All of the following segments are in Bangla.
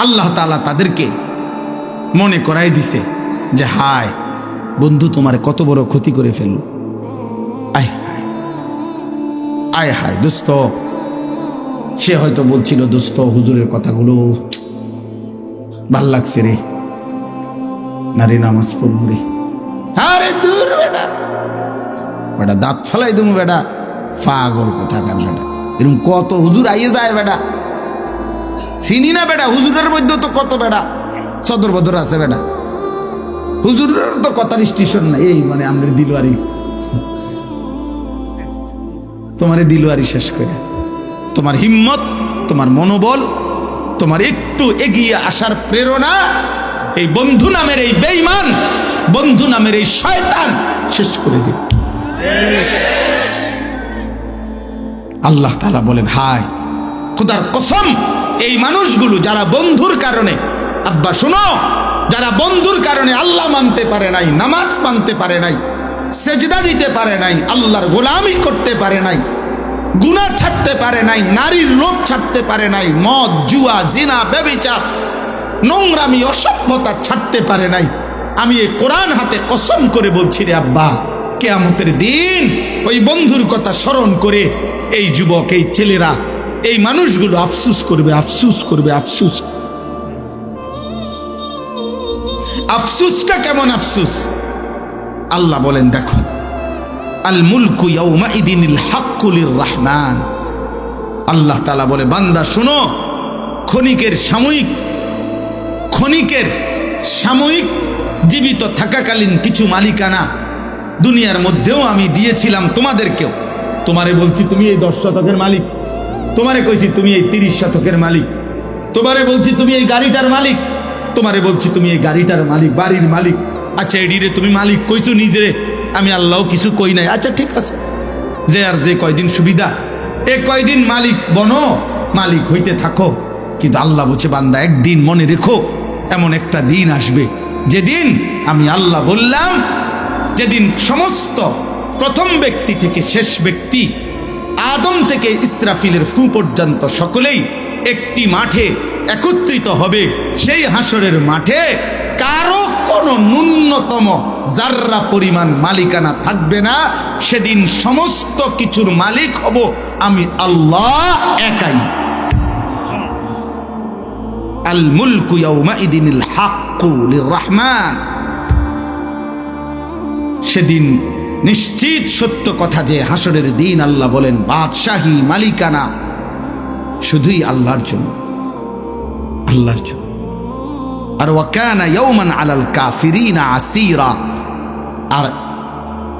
আল্লাহ তাআলা তাদেরকে মনে করাই দিছে যে হায় বন্ধু তোমার কত বড় ক্ষতি করে ফেলল। আয় হায় আয় হায় দোস্ত, সে হয়তো বলছিল দোস্ত হুজুরের কথাগুলো ভাল লাগছে রে, নারী নামাজ পড়ব রে। আরে দূর বেটা, বেটা দাঁত ফেলাই দেবো বেটা, পাগল কোথাকার বেটা। এরকম কত হুজুর আইয়ে যায় বেটা, চিনি না বেটা। হুজুরের মধ্যে তো কত বেটা সদর বদর আছে বেটা, হুজুরের তো কথার স্টেশন না। এই মানে আমরা দিলওয়ারি, তোমার দিলওয়ারি শেষ করে তোমার হিম্মত, তোমার মনোবল, তোমার একটু এগিয়ে আসার প্রেরণা এই বন্ধু নামের এই বেঈমান, বন্ধু নামের এই শয়তান শেষ করে দিবে। আল্লাহ তাআলা বলেন হায় খোদার কসম, এই মানুষগুলো যারা বন্ধুর কারণে, আব্বা শুনো, যারা বন্ধুর কারণে আল্লাহ মানতে পারে নাই, নামাজ মানতে পারে নাই, সেজদা দিতে পারে নাই, আল্লাহর গোলামি করতে পারে নাই, গুনাহ ছাড়তে পারে নাই, নারীর লোভ ছাড়তে পারে নাই, মদ জুয়া জিনা ব্যভিচার নোংরামি অসভ্যতা ছাড়তে পারে নাই, আমি এই কোরআন হাতে কসম করে বলছি রে আব্বা, কিয়ামতের দিন ওই বন্ধুর কথা স্মরণ করে এই যুবক, এই ছেলেরা, এই মানুষগুলো আফসুস করবে, আফসুস করবে, আফসুস। আফসুসটা কেমন আফসুস? আল্লাহ বলেন দেখো, আল মুলকু ইয়াউমাইদিনিল হাক্কু লিররহমান। আল্লাহ তাআলা বলে বান্দা শোনো, ক্ষণিকের সাময়িক জীবিত থাকাকালীন কিছু মালিকানা দুনিয়ার মধ্যেও আমি দিয়েছিলাম তোমাদেরকেও। তোমারে বলছি তুমি এই 10 শতকের মালিক, তোমারে কইছি তুমি এই 30 শতকের মালিক, তোমারে বলছি তুমি এই গাড়িটার মালিক, তোমারে বলছি তুমি এই গাড়িটার মালিক, বাড়ির মালিক। আচ্ছা এডিরে তুমি মালিক কইছো নিজেরে, আমি আল্লাহও কিছু কই নাই। আচ্ছা ঠিক আছে, যে আর যে কয়দিন সুবিধা এ কয়দিন মালিক বনো, মালিক হইতে থাকো। কিন্তু আল্লাহ বলছে বান্দা একদিন মনে রেখো, এমন একটা দিন আসবে যেদিন আমি আল্লাহ বললাম, যেদিন সমস্ত প্রথম ব্যক্তি থেকে শেষ ব্যক্তি, আদম থেকে ইসরাফিলের ফু পর্যন্ত সকলেই একটি মাঠে একত্রিত হবে। সেই হাসরের মাঠে কারো কোনো ন্যূনতম জাররা পরিমাণ মালিকানা থাকবে না। সেদিন সমস্ত কিছুর মালিক হব আমি আল্লাহ একাই। আল মুলকু ইয়াউমাইদিনিল হাক্কু লিররহমান। সেদিন নিশ্চিত সত্য কথা যে হাসরের দিন আল্লাহ বলেন বাদশাহী মালিকানা শুধুই আল্লাহর জন্য, আল্লাহর জন্য। আর ওয়াকানা ইয়াওমান আলাল কাফিরিনা আসীরা। আর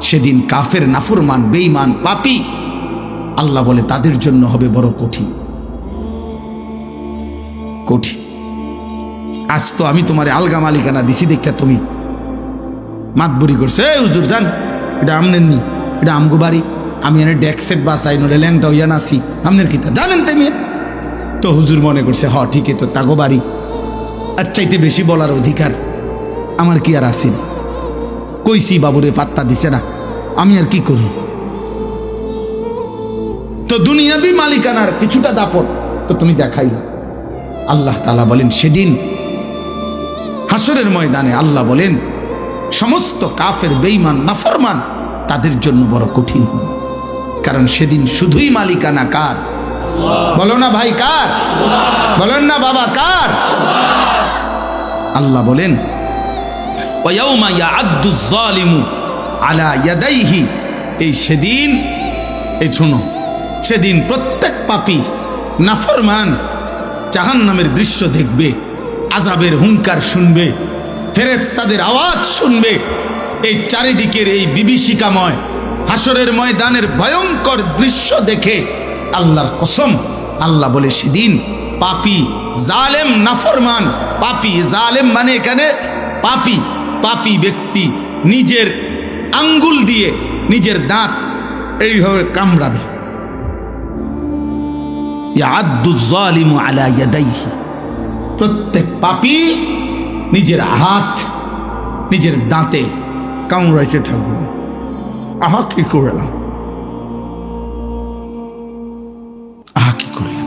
সেদিন কাফের, নাফরমান, বেঈমান, পাপী আল্লাহ বলে তাদের জন্য হবে বড় কঠিন, কঠিন। আজ তো আমি তোমারে আলগা মালিকানা দিছি দেখা তুমি মাতবুরি করছে, এই হুজুর জান এটা আমনের নি, এটা আমগো বাড়ি, আমি এনে ডেকসেট বাসাই নলে ল্যাংটা হইয়া নাসি, আমনের কিতা জানেন তেমি। তো হুজুর মনে করছে হ ঠিকই তো তাগো বাড়ি, আর চাইতে বেশি বলার অধিকার আমার কি আর আসিল। কইছি বাবুরে পাত্তা দিছে না, আমি আর কি করব। তো দুনিয়াবি মালিকানার কিছুটা দাপট তো তুমি দেখাইলা। আল্লাহ তাআলা বলেন সেদিন হাসরের ময়দানে আল্লাহ বলেন সমস্ত কাফের, বেঈমান, নাফরমান তাদের জন্য বড় কঠিন হবে। কারণ সেদিন শুধুই মালিকানা কার? বলো না ভাই কার? বলেন না বাবা কার? আল্লাহ বলেন ওয়ায়াউমা ইয়াআদ্দুজ যালিমু আলা ইয়াদাইহি। এই সেদিন, এই শোনো, সেদিন প্রত্যেক পাপী, নাফরমান জাহান্নামের দৃশ্য দেখবে, আযাবের হুঙ্কার শুনবে, ফেরেশতাদের আওয়াজ শুনবে। এই চারিদিকের এই বিভীষিকাময় হাসরের ময়দানের ভয়ঙ্কর দৃশ্য দেখে আল্লাহর কসম আল্লাহ বলে সেদিন পাপী, জালেম, নাফরমান, পাপী জালেম মানে এখানে পাপী, পাপী ব্যক্তি নিজের আঙ্গুল দিয়ে নিজের দাঁত এইভাবে কামড়াবে। ইয়াআদ্দুজ যালিমু আলা ইয়াদাইহি। প্রত্যেক পাপী নিজের হাত নিজের দাঁতে কামড়াইতে থাকবে। আহা কি করলাম, আহা কি করলাম।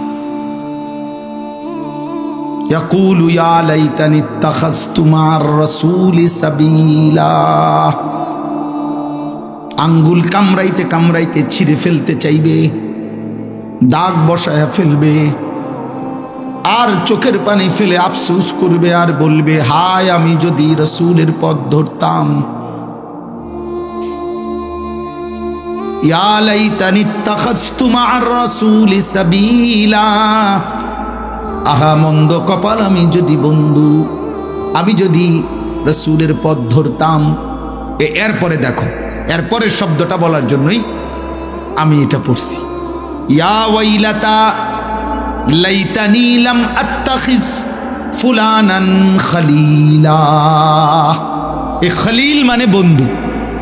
ইয়াকুলু ইয়া লাইতানি ইত্তাখাযতু মা'আর রাসূলি সাবিলা। আঙ্গুল কামড়াইতে কামড়াইতে ছিঁড়ে ফেলতে চাইবে, দাগ বসায়া ফেলবে, আর চোখের পানি ফেলে আফসোস করবে আর বলবে, হায় আমি যদি রাসূলের পথ ধরতাম। ইয়া লাইতানি ইত্তাখাযতু মা'আর রাসূলি সাবিলা। আহা মন্দ কপাল আমি যদি বন্ধু, আমি যদি রাসূলের পথ ধরতাম। এরপরে দেখো, এরপরের শব্দটা বলার জন্যই আমি এটা পড়ছি। ইয়া ওয়াইলাতা লাইতানি লাম আত্তাখিজ ফুলানান খলিলা। এ খলিল মানে বন্ধু,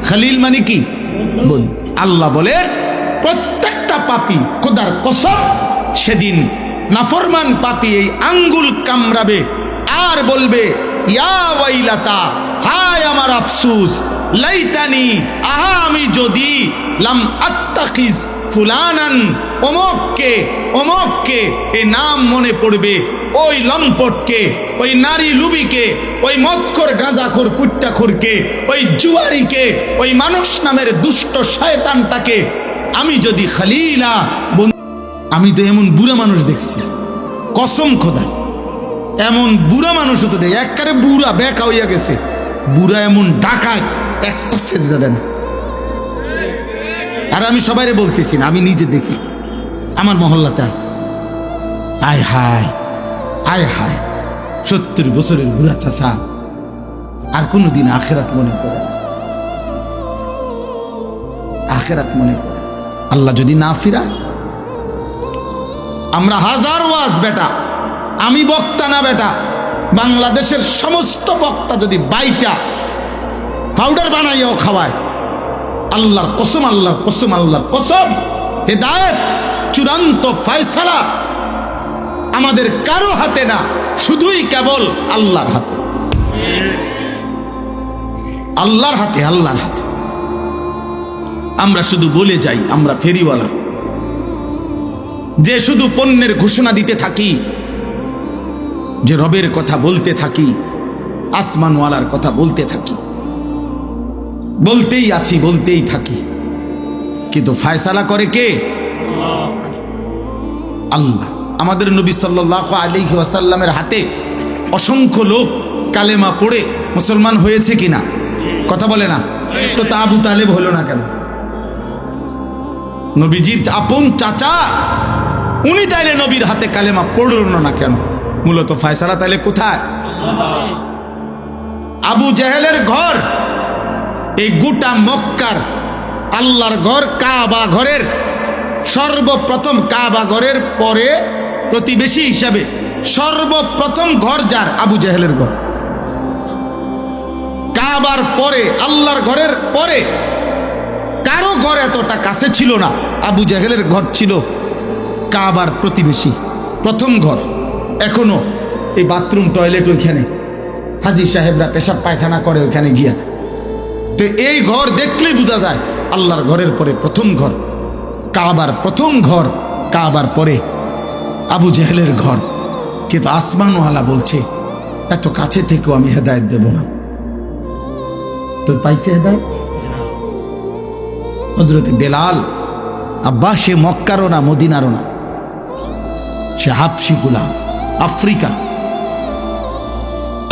খলিল মানে কি? বন্ধু। আল্লাহ বলে প্রত্যেকটা পাপী, খোদার কসম, সেদিন নাফরমান পাপী এই আঙ্গুল কামড়াবে আর বলবে, ইয়া ওয়াইলাতা, হায় আমার আফসোস, লাইতানি, আহা আমি যদি, লাম আত্তাখিজ ফুলানান, অমুককে, অমুককে, এই নাম মনে পড়বে, ওই লম্পটকে, ওই নারী লুবিকে, ওই মদখোর গাঁজাখোর ফুট্টাখোরকে, ওই জুয়ারিকে, ওই মানুষ নামের দুষ্ট শয়তানটাকে আমি যদি খলিলা। আমি তো এমন বুড়া মানুষ দেখছি, কসম খোদা, এমন বুড়া মানুষ তো দেখ, একবারে বুড়া বেকা হইয়া গেছে, বুড়া এমন ডাকাত, একটা সেজদা দেন। আর আমি সবাইরে বলতেছি না, আমি নিজে দেখছি, আমার মহল্লাতে আছে। আয় হায়, আয় হায়, 70 বছরের বুড়া চাচা আর কোনোদিন আখেরাত মনে করে না, আখেরাত মনে করে। আল্লাহ যদি না ফিরায়, আমরা হাজার ওয়াজ বেটা, আমি বক্তা না বেটা, বাংলাদেশের সমস্ত বক্তা যদি বাইটা পাউডার বানাইয়াও খাওয়ায়, আল্লাহর কসম, আল্লাহর কসম, আল্লাহর কসম, হেদায়েত চূড়ান্ত ফয়সালা আমাদের কারো হাতে না, শুধুই কেবল আল্লাহর হাতে, আল্লাহর হাতে, আল্লাহর হাতে। আমরা শুধু বলে যাই আমরা ফেরিওয়ালা, যে শুধু পণ্যের ঘোষণা দিতে থাকি, যে রবের কথা বলতে থাকি, আসমানওয়ালার কথা বলতে থাকি, বলতেই আছি, বলতেই থাকি, কিন্তু ফায়সালা করে কে? আল্লাহ। আমাদের নবী সাল্লাল্লাহু আলাইহি ওয়াসাল্লামের হাতে অসংখ্য লোক কালেমা পড়ে মুসলমান হয়েছে কিনা? কথা বলে না তো? তা আবু তালেব হলো না কেন? নবীজির আপন চাচা, উনি তাইলে নবীর হাতে কালেমা পড়ল না কেন? মূলত ফায়সালা তাইলে কোথায়? আবু জেহেলের ঘর, এই গোটা মক্কার আল্লাহর ঘর, কাবা ঘরের সর্বপ্রথম, কাবা ঘরের পরে প্রতিবেশী হিসাবে সর্বপ্রথম ঘর যার? আবু জেহেলের ঘর। কাবার পরে, আল্লাহর ঘরের পরে কারো ঘর এতটা কাছে ছিল না, আবু জেহেলের ঘর ছিল কাবার প্রতিবেশী, প্রথম ঘর। এখনো এই বাথরুম টয়লেট ওইখানে, হাজি সাহেবরা পেশাব পায়খানা করে ওইখানে গিয়া। তো এই ঘর দেখলেই বোঝা যায় আল্লাহর ঘরের পরে প্রথম ঘর, কাবার প্রথম ঘর, কাবার পরে আবু জেহেলের ঘর। কিন্তু আসমানওয়ালা বলছে, এত কাছে থেকেও আমি হেদায়েত দেব না। তো পাইছে হেদায়েত হযরত বেলাল। আব্বা সে মক্কারও না, মদিনারও না, সে হাবশি গোলাম, আফ্রিকা,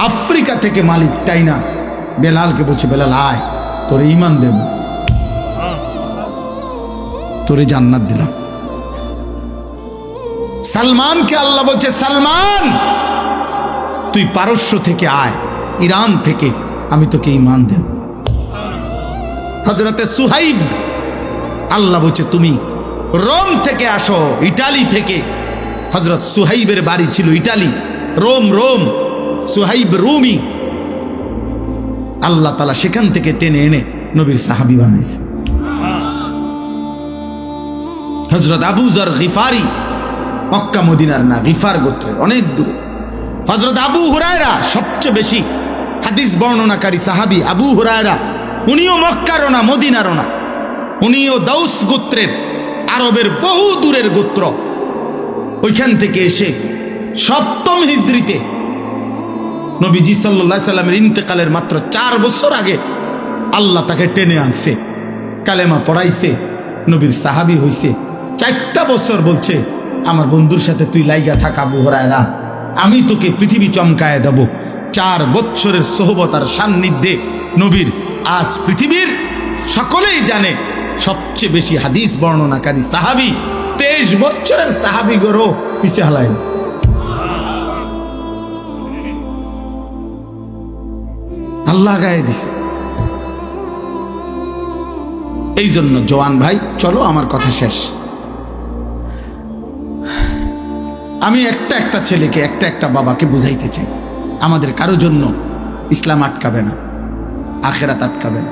আফ্রিকা থেকে মালিক টাইনা বেলালকে বলছে, বেলাল আয়, তোরে ঈমান দেব, তোরে জান্নাত দিলাম। সালমানকে আল্লাহ বলছে, সালমান তুই পারস্য থেকে আয়, ইরান থেকে, আমি তোকে ঈমান দেব। হযরতে সুহাইব, আল্লাহ বলছে তুমি রোম থেকে আসো, ইটালি থেকে। হযরত সুহাইবের বাড়ি ছিল Italy, Rome, Rome, Suhaib Rumi. Allah তাআলা সেখান থেকে টেনে এনে নবীর সাহাবী বানাইছে। হযরত আবু যর গিফারি, মক্কা মদিনার না, গিফার গোত্রের, অনেক দূর। হযরত আবু হুরায়রা, সবচেয়ে বেশি হাদিস বর্ণনাকারী সাহাবী আবু হুরায়রা, উনিও মক্কারও না, মদিনারও না, উনিও দাউস গোত্রের, আরবের বহু দূরের গোত্র। ওইখান থেকে এসে 7ম হিজরিতে নবীজি সাল্লাল্লাহু আলাইহি সাল্লামের ইন্তেকালের মাত্র 4 বছর আগে আল্লাহ তাকে টেনে আনছে, কালেমা পড়াইছে, নবীর সাহাবী হইছে। 4টা বছর বলছে আমার বন্ধুর সাথে তুই লাইগা থাক আবু হুরায়রা, আমি তোকে পৃথিবী চমকায় দেব। 4 বছরের সোহবতার সান্নিধ্যে নবীর আজ পৃথিবীর সকলেই জানে সবচেয়ে বেশি হাদিস বর্ণনাকারী সাহাবী। 23 বছরের সাহাবী গরো পিছে হালাই আল্লাহ গায়ে দিছে। এই জন্য জওয়ান ভাই চলো, আমার কথা শেষ। আমি একটা ছেলেকে একটা বাবাকে বুঝাইতে চাই, আমাদের কারো জন্য ইসলাম আটকাবে না, আখেরাত আটকাবে না,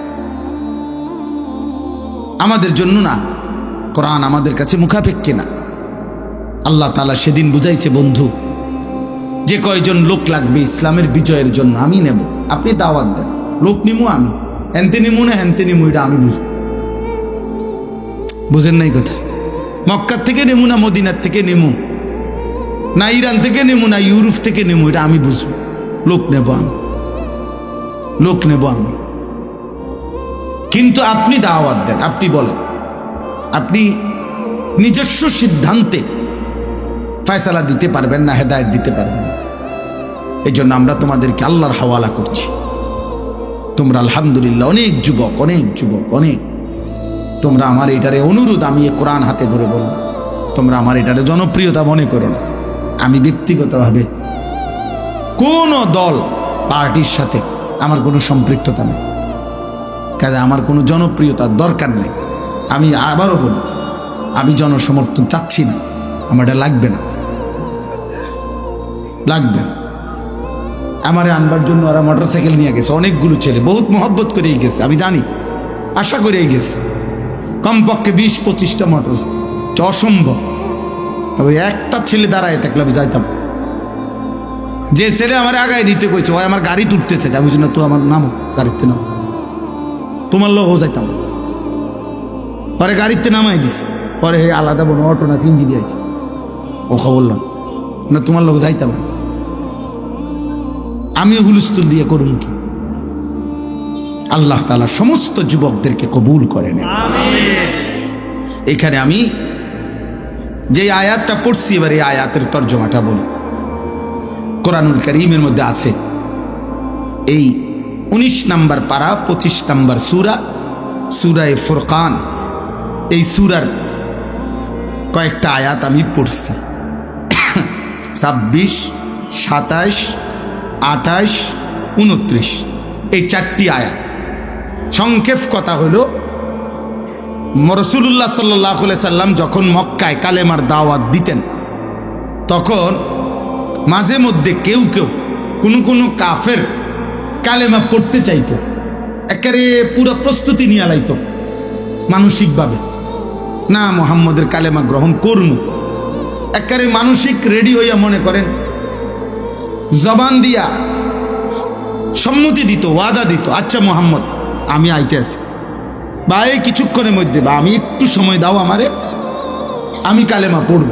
আমাদের জন্য না। কোরআন আমাদের কাছে মুখাপেক্ষী না। আল্লাহ তাআলা সেদিন বুঝাইছে, বন্ধু যে কয়জন লোক লাগবে ইসলামের বিজয়ের জন্য আমি নেব, আপনি দাওয়াত দেন। লোক নিমু আমি, হেনতে নিমু না হেনতে নিমু, এটা আমি বুঝব। বুঝেন নাই কথা? মক্কার থেকে নেমু না মদিনার থেকে নেমু, না ইরান থেকে নেমু না ইউরোপ থেকে নেমু, এটা আমি বুঝবো। লোক নেব আমি, লোক নেব আমি। কিন্তু আপনি দাওয়াত দেন, আপনি বলেন, আপনি নিজস্ব সিদ্ধান্তে ফয়সালা দিতে পারবেন না, হেদায়েত দিতে পারবেন না। এই জন্য আমরা তোমাদেরকে আল্লাহর হাওয়ালা করছি। তোমরা আলহামদুলিল্লাহ অনেক যুবক, অনেক তোমরা আমার এটারে অনুরোধ, আমি এ কোরআন হাতে ধরে বলবো, তোমরা আমার এটারে জনপ্রিয়তা মনে করো না। আমি ব্যক্তিগতভাবে কোন দল পার্টির সাথে আমার কোনো সম্পৃক্ততা নেই, কাজে আমার কোনো জনপ্রিয়তার দরকার নেই। আমি আবারও বলি, আমি জনসমর্থন চাচ্ছি না, আমার এটা লাগবে না, লাগবে না। আমারে আনবার জন্য ওরা মোটরসাইকেল নিয়ে গেছে, অনেকগুলো ছেলে, বহুত মহব্বত করেই গেছে, আমি জানি, আশা করেই গেছে, কমপক্ষে 20-25টা মোটরসাইকেল, অসম্ভব। তবে একটা ছেলে দাঁড়ায় থাকলে আমি যাইতাম। যে ছেলে আমার আগায় নিতে কইছে, ওই আমার গাড়ি তুলতেছে, যা বুঝি না, তো আমার নাম গাড়িতে নাম, তোমার লোক যাইতাম। পরে গাড়িতে নামাই দিছে, পরে আলাদা বনো অটো না সিঞ্জি দিয়েছে, ও খবর না, তোমার লোক যাইতাম। আমি হুলস্থুল দিয়ে করুন কি? আল্লাহ তাআলা সমস্ত যুবকদেরকে কবুল করেন। এখানে আমি যে আয়াতটা পড়ছি, এবার এই আয়াতের তর্জমাটা বলি। কোরআনুল কারীমের মধ্যে আছে, এই 19 নম্বর পারা 25 নম্বর সূরা, সূরায়ে ফুরকান। এই সূরার কয়েকটা আয়াত আমি পড়ছি, 26, 27, 28, 29, এই 4টি আয়াত। সংক্ষেপ কথা হলো, রাসূলুল্লাহ সাল্লাল্লাহু আলাইহি সাল্লাম যখন মক্কায় কালেমার দাওয়াত দিতেন, তখন মাঝে মধ্যে কেউ কোনো কাফের কালেমা পড়তে চাইতো, একেবারে পুরো প্রস্তুতি নিয়ে লাইতো মানসিকভাবে, না মুহাম্মদের কালেমা গ্রহণ করবো, একেবারে মানসিক রেডি হইয়া, মনে করেন জবান দিয়া সম্মতি দিত, ওয়াদা দিত, আচ্ছা মুহাম্মদ আমি আইতে আছি, বা এই কিছুক্ষণের মধ্যে, বা আমি একটু সময় দাও আমারে, আমি কালেমা পড়ব,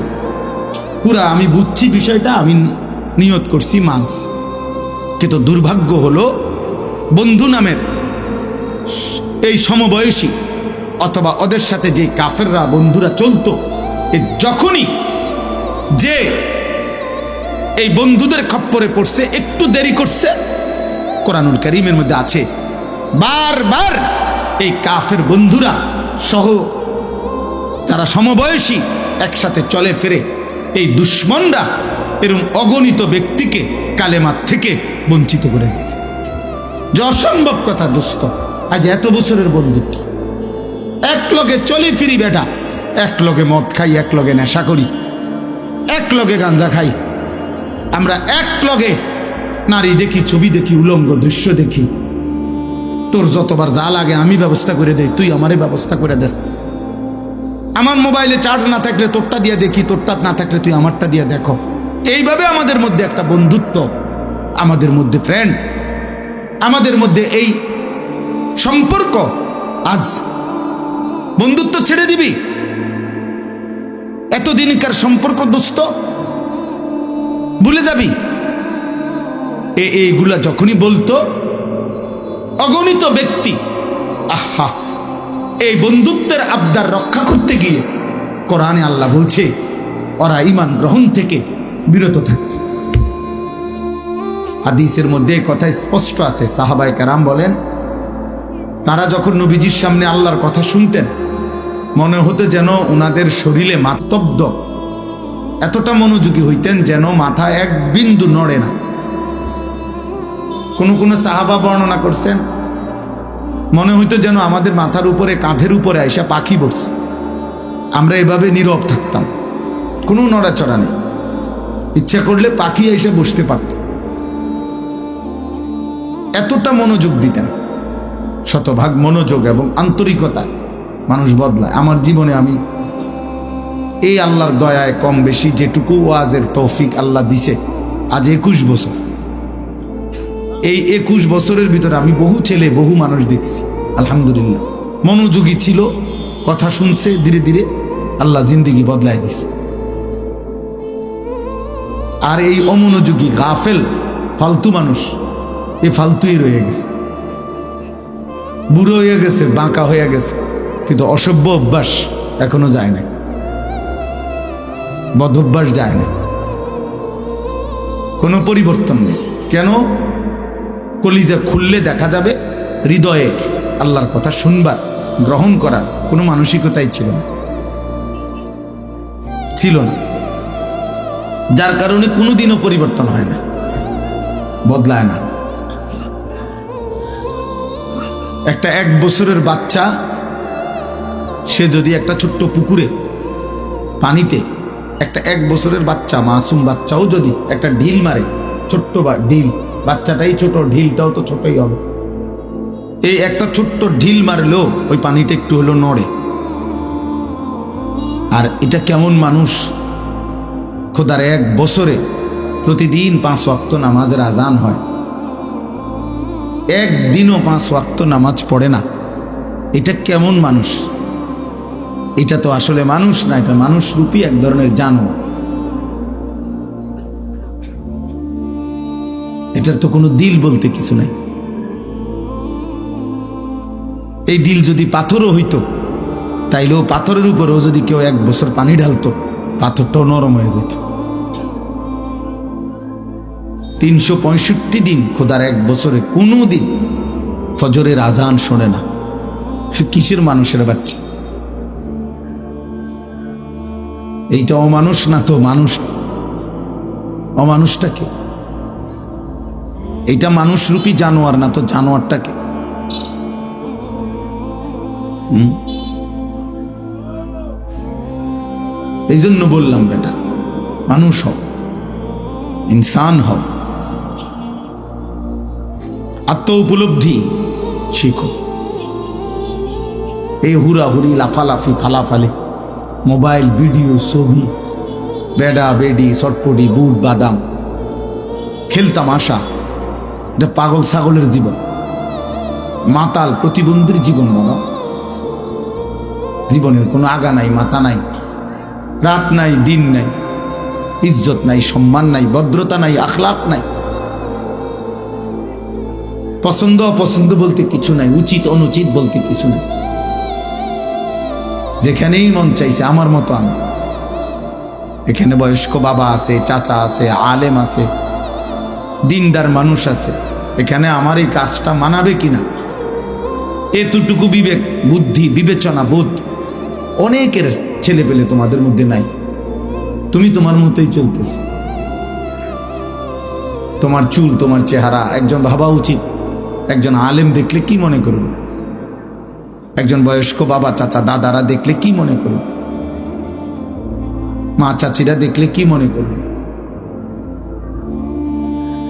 পুরা আমি বুঝছি বিষয়টা, আমি নিয়ত করছি, মানছি। কিন্তু দুর্ভাগ্য হলো, বন্ধু নামের এই সমবয়সী অথবা ওদের সাথে যে কাফেররা বন্ধুরা চলতো, যখনই যে এই বন্ধুদের খপ্পরে পড়ছে, একটু দেরি করছে, কোরআনুল কারীমের মধ্যে আছে বারবার এই কাফের বন্ধুরা সহ যারা সমবয়সী একসাথে চলে ফিরে, এই দুশ্মনরা এরকম অগণিত ব্যক্তিকে কালেমার থেকে বঞ্চিত করে দিছে। যে অসম্ভব কথা দোস্ত, আজ এত বছরের বন্ধুত্ব, এক লগে চলে ফিরি বেটা, এক লগে মদ খাই, এক লগে নেশা করি, এক লগে গাঞ্জা খাই, আমরা এক লগে নারী দেখি, ছবি দেখি, উলঙ্গ দৃশ্য দেখি, তোর যতবার যা লাগে আমি ব্যবস্থা করে দেই, তুই আমারে ব্যবস্থা করে দেস, আমার মোবাইলে চার্জ না থাকলে তোরটা দিয়ে দেখি, তোরটা না থাকলে তুই আমারটা দিয়ে দেখো। এইভাবে আমাদের মধ্যে একটা বন্ধুত্ব, আমাদের মধ্যে ফ্রেন্ড, আমাদের মধ্যে এই সম্পর্ক, আজ বন্ধুত্ব ছেড়ে দিবি? এতদিনকার সম্পর্ক দোস্ত, ভুলে যাবি। এইগুলা যখনই বলতো অগণিত ব্যক্তি, আহা, এই বন্ধুত্বের আবদার রক্ষা করতে গিয়ে কোরআনে আল্লাহ বলছে ওরা ঈমান গ্রহণ থেকে বিরত থাকত। হাদিসের মধ্যে কথা স্পষ্ট আছে, সাহাবায়ে কেরাম বলেন তারা যখন নবীজির সামনে আল্লাহর কথা শুনতেন মনে হতো যেন ওনাদের শরীরে মাতব্দ, এতটা মনোযোগী হইতেন যেন মাথা এক বিন্দু নড়ে না। কোন কোন সাহাবা বর্ণনা করছেন মনে হইতো যেন আমাদের মাথার উপরে, কাঁধের উপরে আইসা পাখি বসছে, আমরা এভাবে নীরব থাকতাম, কোনো নড়াচড়া নেই। ইচ্ছা করলে পাখি এসে বসতে পারত, এতটা মনোযোগ দিতেন। শতভাগ মনোযোগ এবং আন্তরিকতা মানুষ বদলায়। আমার জীবনে আমি এই আল্লাহর দয়ায় কম বেশি যেটুকু ওয়াজের তৌফিক আল্লাহ দিছে, আজ 21 বছর, এই 21 বছরের ভিতরে আমি বহু ছেলে বহু মানুষ দেখছি আলহামদুলিল্লাহ, মনোযোগী ছিল, কথা শুনছে, ধীরে ধীরে আল্লাহ জিন্দেগি বদলায় দিছে। আর এই অমনোযোগী গাফেল ফালতু মানুষ, এই ফালতুই রয়ে গেছে, বুড়ো হয়ে গেছে, বাঁকা হয়ে গেছে, কিন্তু অসভ্য অভ্যাস এখনো যায় না, বদ অভ্যাস যায় না, কোনো পরিবর্তন নেই। কেন? কলিজা খুললে দেখা যাবে হৃদয়ে আল্লাহর কথা শুনবার, গ্রহণ করার কোনো মানসিকতাই ছিল না, যার কারণে কোনোদিনও পরিবর্তন হয় না, বদলায় না। একটা 1 বছরের বাচ্চা সে যদি একটা ছোট্ট পুকুরে পানিতে, একটা 1 বছরের বাচ্চা, মাসুম বাচ্চাও যদি একটা ঢিল মারে, ছোট্ট ঢিল, বাচ্চাটাই ছোট, ঢিলটাও তো ছোটই হবে, এই একটা ছোট্ট ঢিল মারলেও ওই পানিটা একটু হলো নড়ে। আর এটা কেমন মানুষ, খোদার 1 বছরে প্রতিদিন 5 ওয়াক্ত নামাজের আজান হয়, একদিনও 5 ওয়াক্ত নামাজ পড়ে না, এটা কেমন মানুষ? এটা তো আসলে মানুষ না, এটা মানুষ রূপী এক ধরনের জানোয়ার। এটার তো কোনো দিল বলতে কিছু নাই। এই দিল যদি পাথরও হইতো তাইলেও পাথরের উপরেও যদি কেউ 1 বছর পানি ঢালতো পাথরটাও নরম হয়ে যেত। 365 দিন খোদার 1 বছরে কোনো দিন ফজরের আজান শোনে না, সে কিসের মানুষের বাচ্চা? এইটা অমানুষ না তো মানুষ? অমানুষটাকে, এইটা মানুষ রূপী জানোয়ার না তো জানোয়ারটাকে? এই জন্য বললাম বেটা, মানুষ হও, ইনসান হও, আত্ম উপলব্ধি শিখো। এই হুড়াহুড়ি, লাফালাফি, ফালাফালি, মোবাইল, ভিডিও, ছবি, বেডা বেডি, চটপটি, বুট বাদাম, খেলতামাশা, এটা পাগল ছাগলের জীবন, মাতাল প্রতিবন্ধীর জীবন। বাবা, জীবনের কোনো আগা নাই, মাথা নাই, রাত নাই, দিন নাই, ইজ্জত নাই, সম্মান নাই, ভদ্রতা নাই, আখলাক নাই, পছন্দ অপছন্দ বলতে কিছু নাই, উচিত অনুচিত বলতে কিছু নাই। যেখানেই মন চাইছে আমার মতো আমি, এখানে বয়স্ক বাবা আছে, চাচা আছে, আলেম আছে, দিনদার মানুষ আছে, এখানে আমার এই কাজটা মানাবে কিনা এতটুকু বিবেক বুদ্ধি বিবেচনা বোধ অনেকের ছেলে পেলে তোমাদের মধ্যে নাই। তুমি তোমার মতোই চলতেছ, তোমার চুল, তোমার চেহারা, একজন ভাবা উচিত একজন আলেম দেখলে কি মনে করবে, একজন বয়স্ক বাবা চাচা দাদারা দেখলে কি মনে করবে, মা চাচিরা দেখলে কি মনে করবে?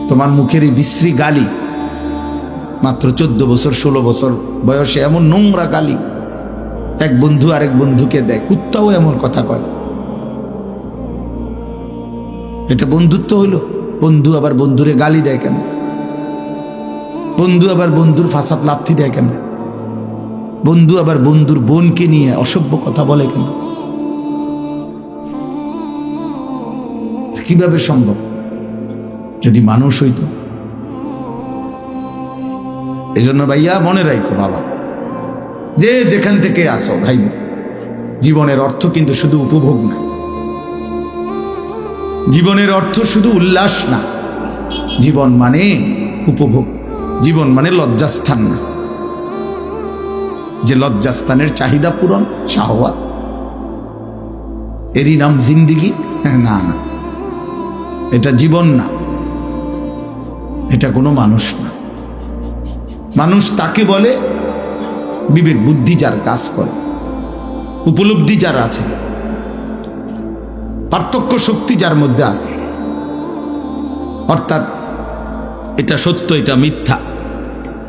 তোমার মুখের এই বিশ্রী গালি, মাত্র 14 বছর 16 বছর বয়সে এমন নোংরা গালি এক বন্ধু আরেক বন্ধুকে দেয়, কুত্তাও এমন কথা কয়, এটা বন্ধুত্ব হইলো? বন্ধু আবার বন্ধুরে গালি দেয় কেন? বন্ধু আবার বন্ধুর ফাসাদ লাথি দেয় কেন? বন্ধু আবার বন্ধুর বোনকে নিয়ে অসভ্য কথা বলে কেন? কিভাবে সম্ভব? যদি মানুষ হইতো। এই জন্য ভাইয়া মনে রাখো বাবা, যে যেখান থেকে আসো ভাই, জীবনের অর্থ কিন্তু শুধু উপভোগ না, জীবনের অর্থ শুধু উল্লাস না, জীবন মানে উপভোগ, জীবন মানে লজ্জাস্থান না, যে লজ্জাস্থানের চাহিদা পূরণ শাহওয়াত, এরই নাম জিন্দিগি? না না, এটা জীবন না, এটা কোনো মানুষ না। মানুষ তাকে বলে বিবেক বুদ্ধি যার কাজ করে, উপলব্ধি যার আছে, পার্থক্য শক্তি যার মধ্যে আছে, অর্থাৎ এটা সত্য, এটা মিথ্যা,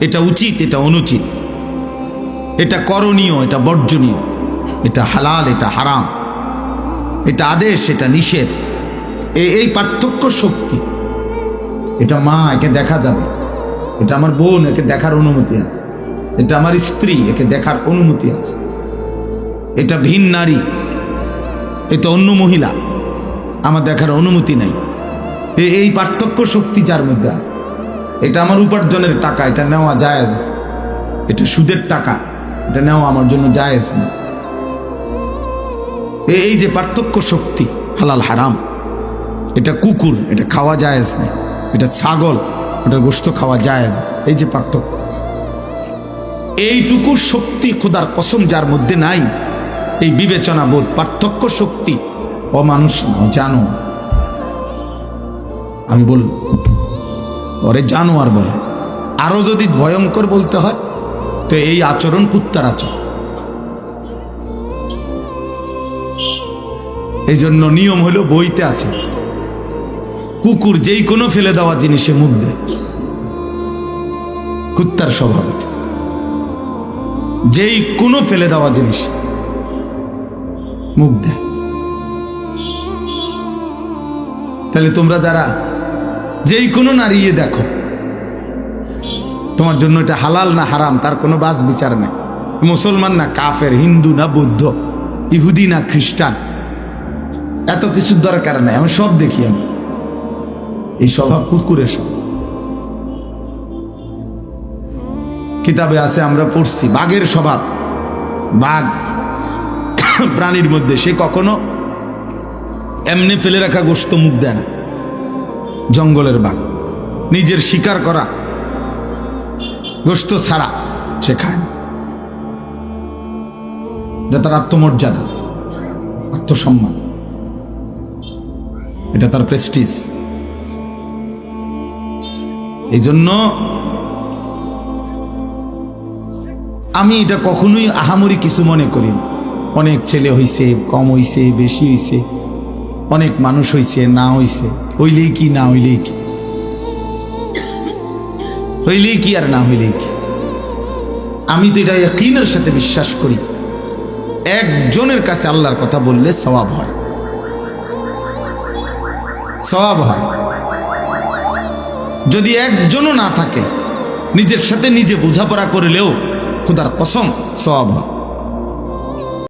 এটা উচিত, এটা অনুচিত, এটা করণীয়, এটা বর্জনীয়, এটা হালাল, এটা হারাম, এটা আদেশ, এটা নিষেধ, এই পার্থক্য শক্তি। এটা মা, একে দেখা যাবে, এটা আমার বোন, একে দেখার অনুমতি আছে, এটা আমার স্ত্রী, একে দেখার অনুমতি আছে, এটা ভিন নারী, এটা অন্য মহিলা, আমার দেখার অনুমতি নাই, এই পার্থক্য শক্তি যার মধ্যে আছে। এটা আমার উপার্জনের টাকা, এটা নেওয়া জায়েজ আছে, এটা সুদের টাকা, এটা নেওয়া আমার জন্য জায়েজ না। এই যে পার্থক্য শক্তি, হালাল হারাম, এটা কুকুর, এটা খাওয়া জায়েজ নেই, এটা ছাগল, এটা গোশত খাওয়া জায়েজ আছে, এই যে পার্থক্য, এইটুকু শক্তি খোদার কসম যার মধ্যে নাই, এই বিবেচনা বোধ, পার্থক্য শক্তি, অমানুষ না, জানো। আমি বল ওরে জানোয়ার বল, আরো যদি ভয়ঙ্কর বলতে হয় তো এই আচরণ কুত্তার আচরণ। এই জন্য নিয়ম হলো, বইতে আছে, কুকুর যেই কোনো ফেলে দেওয়া জিনিসে মুখ দেয়, কুত্তার স্বভাব এটা, যেই কোনো ফেলে দেওয়া জিনিস মুখ দেয়। তাহলে তোমরা যারা যেই কোনো নারীয়ে দেখো, তোমার জন্য এটা হালাল না হারাম তার কোনো বাস বিচার নেই, মুসলমান না কাফের, হিন্দু না বৌদ্ধ, ইহুদি না খ্রিস্টান, এত কিছুর দরকার নাই, আমি সব দেখি। আমি এই স্বভাব কুকুরের স্বভাব, কিতাবে আছে, আমরা পড়ছি, বাঘের স্বভাব। বাঘ প্রাণীর মধ্যে সে কখনো এমনি ফেলে রাখা গোশত মুখ দেয় না, জঙ্গলের বাঘ নিজের শিকার করা গোশত ছাড়া সে খায় না। এটা তার আত্মমর্যাদা, আত্মসম্মান, এটা তার প্রেস্টিজ। এই জন্য আমি এটা কখনোই আহামরি কিছু মনে করি না। অনেক ছেলে হইছে, কম হইছে, বেশি হইছে, অনেক মানুষ হইছে, না হইছে, হইলেই কি না হইলেই কি, হইলেই কি আর না হইলেই কি। আমি তো এটা ইয়াকিনের সাথে বিশ্বাস করি, একজনের কাছে আল্লাহর কথা বললে সওয়াব হয়, সওয়াব হয়। যদি একজনও না থাকে, নিজের সাথে নিজে বোঝাপড়া করলেও খোদার কসম সওয়াব হয়।